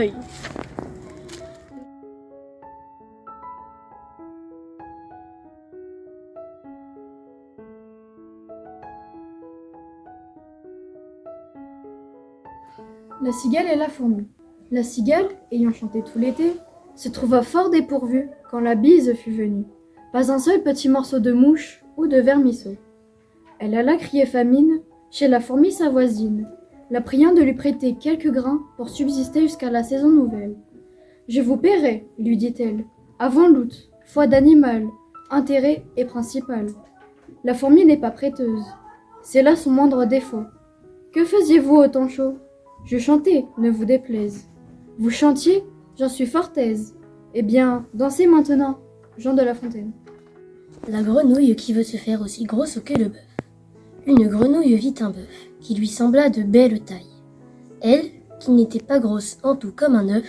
feuille. La cigale et la fourmi. La cigale, ayant chanté tout l'été, se trouva fort dépourvue quand la bise fut venue. Pas un seul petit morceau de mouche ou de vermisseau. Elle alla crier famine chez la fourmi sa voisine, la priant de lui prêter quelques grains pour subsister jusqu'à la saison nouvelle. « Je vous paierai, lui dit-elle, avant l'août, foi d'animal, intérêt et principal. La fourmi n'est pas prêteuse, c'est là son moindre défaut. Que faisiez-vous au temps chaud ? Je chantais, ne vous déplaise. Vous chantiez, j'en suis fort aise. Eh bien, dansez maintenant, Jean de La Fontaine. » La grenouille qui veut se faire aussi grosse que le bœuf. Une grenouille vit un bœuf qui lui sembla de belle taille. Elle, qui n'était pas grosse en tout comme un œuf,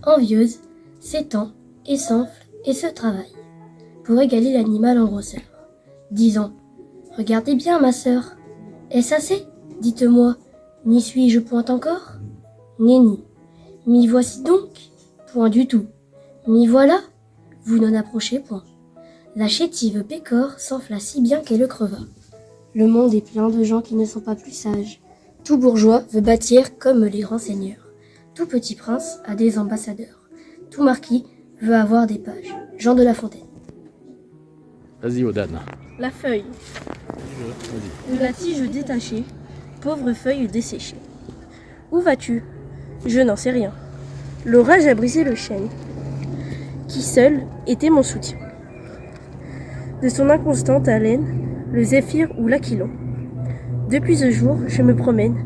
envieuse, s'étend et s'enfle et se travaille pour égaler l'animal en grosseur, disant « Regardez bien, ma sœur, est-ce assez ? Dites-moi, n'y suis-je point encore ? Nenni, m'y voici donc ? Point du tout. M'y voilà ? Vous n'en approchez point. » La chétive pécore s'enfla si bien qu'elle creva. Le monde est plein de gens qui ne sont pas plus sages. Tout bourgeois veut bâtir comme les grands seigneurs. Tout petit prince a des ambassadeurs. Tout marquis veut avoir des pages. Jean de La Fontaine. Vas-y, Odane. La feuille. Vas-y. De la tige détachée, pauvre feuille desséchée. Où vas-tu ? Je n'en sais rien. L'orage a brisé le chêne, qui seul était mon soutien. De son inconstante haleine, le zéphyr ou l'aquilon. Depuis ce jour, je me promène,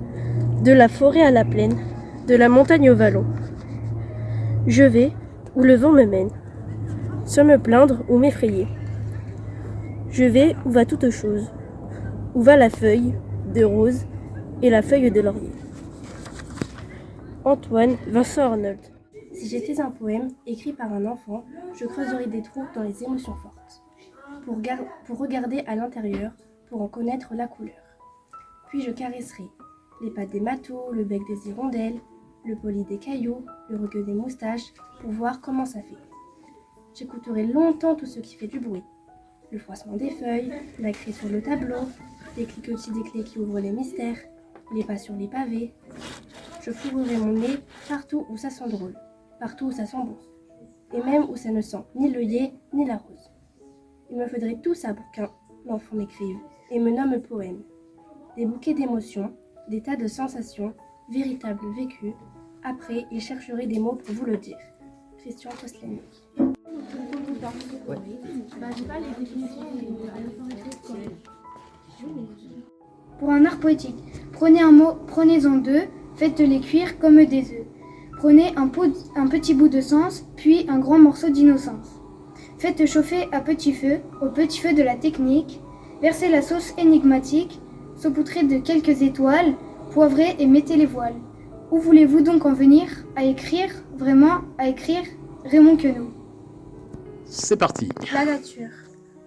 de la forêt à la plaine, de la montagne au vallon. Je vais où le vent me mène, sans me plaindre ou m'effrayer. Je vais où va toute chose, où va la feuille de rose et la feuille de laurier. Antoine Vincent Arnold. Si j'étais un poème écrit par un enfant, je creuserais des trous dans les émotions fortes, pour regarder à l'intérieur, pour en connaître la couleur. Puis je caresserai les pattes des matots, le bec des hirondelles, le poli des cailloux, le rugueux des moustaches, pour voir comment ça fait. J'écouterai longtemps tout ce qui fait du bruit. Le froissement des feuilles, la craie sur le tableau, les cliquetis des clés qui ouvrent les mystères, les pas sur les pavés. Je fourrerai mon nez partout où ça sent drôle, partout où ça sent bon, et même où ça ne sent ni l'œillet ni la rose. Il me faudrait tout ça pour qu'un enfant m'écrive et me nomme poème. Des bouquets d'émotions, des tas de sensations, véritables vécus. Après, il chercherait des mots pour vous le dire. Christian Koslany. Pour un art poétique, prenez un mot, prenez-en deux, faites-les cuire comme des œufs. Prenez un petit bout de sens, puis un grand morceau d'innocence. Faites chauffer à petit feu, au petit feu de la technique, versez la sauce énigmatique, saupoudrez de quelques étoiles, poivrez et mettez les voiles. Où voulez-vous donc en venir à écrire, vraiment à écrire, Raymond Queneau. C'est parti. La nature,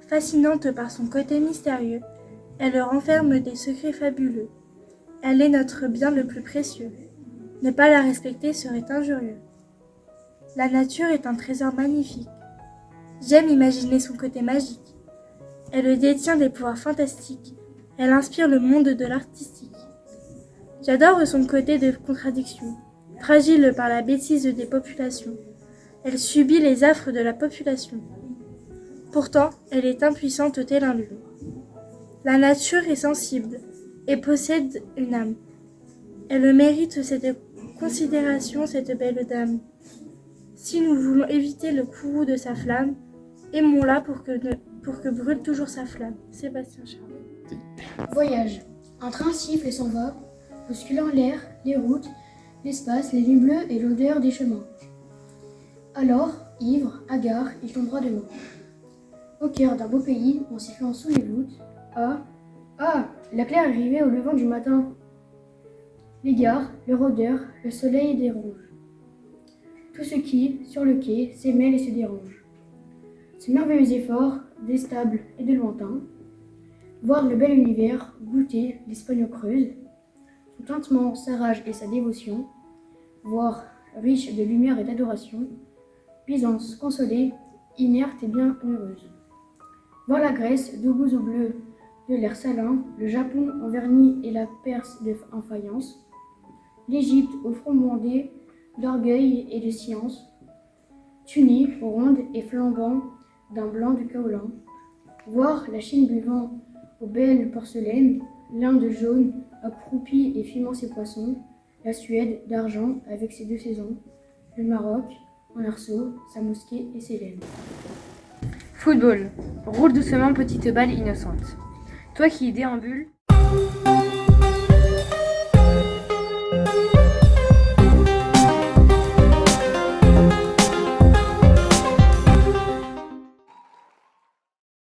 fascinante par son côté mystérieux, elle renferme des secrets fabuleux. Elle est notre bien le plus précieux. Ne pas la respecter serait injurieux. La nature est un trésor magnifique. J'aime imaginer son côté magique. Elle détient des pouvoirs fantastiques. Elle inspire le monde de l'artistique. J'adore son côté de contradiction, fragile par la bêtise des populations. Elle subit les affres de la population. Pourtant, elle est impuissante tel un lion. La nature est sensible et possède une âme. Elle mérite cette considération, cette belle dame. Si nous voulons éviter le courroux de sa flamme, aimons-la pour que brûle toujours sa flamme. Sébastien Charles. Voyage. Un train siffle et s'en va, bousculant l'air, les routes, l'espace, les lignes bleues et l'odeur des chemins. Alors, ivre, hagard, il tombera de loin. Au cœur d'un beau pays, en sifflant sous les voûtes, la claire est arrivée au levant du matin. Les gares, le rôdeur, le soleil dérange. Tout ce qui, sur le quai, s'émêle et se dérange. Ce merveilleux effort, des stables et de lointain, voir le bel univers, goûter l'Espagne creuse, son tintement, sa rage et sa dévotion, voir riche de lumière et d'adoration. Byzance consolée, inerte et bien heureuse. Voir la Grèce, de goûts au bleu, de l'air salin, le Japon en vernis et la Perse en faïence. L'Égypte au front bondé d'orgueil et de science. Tunis, ronde et flambant d'un blanc de kaolin. Voir la Chine buvant aux belles porcelaines, l'Inde jaune, accroupie et fumant ses poissons, la Suède d'argent avec ses 2 saisons, le Maroc en arceau, sa mosquée et ses laines. Football. Roule doucement, petite balle innocente. Toi qui y déambules,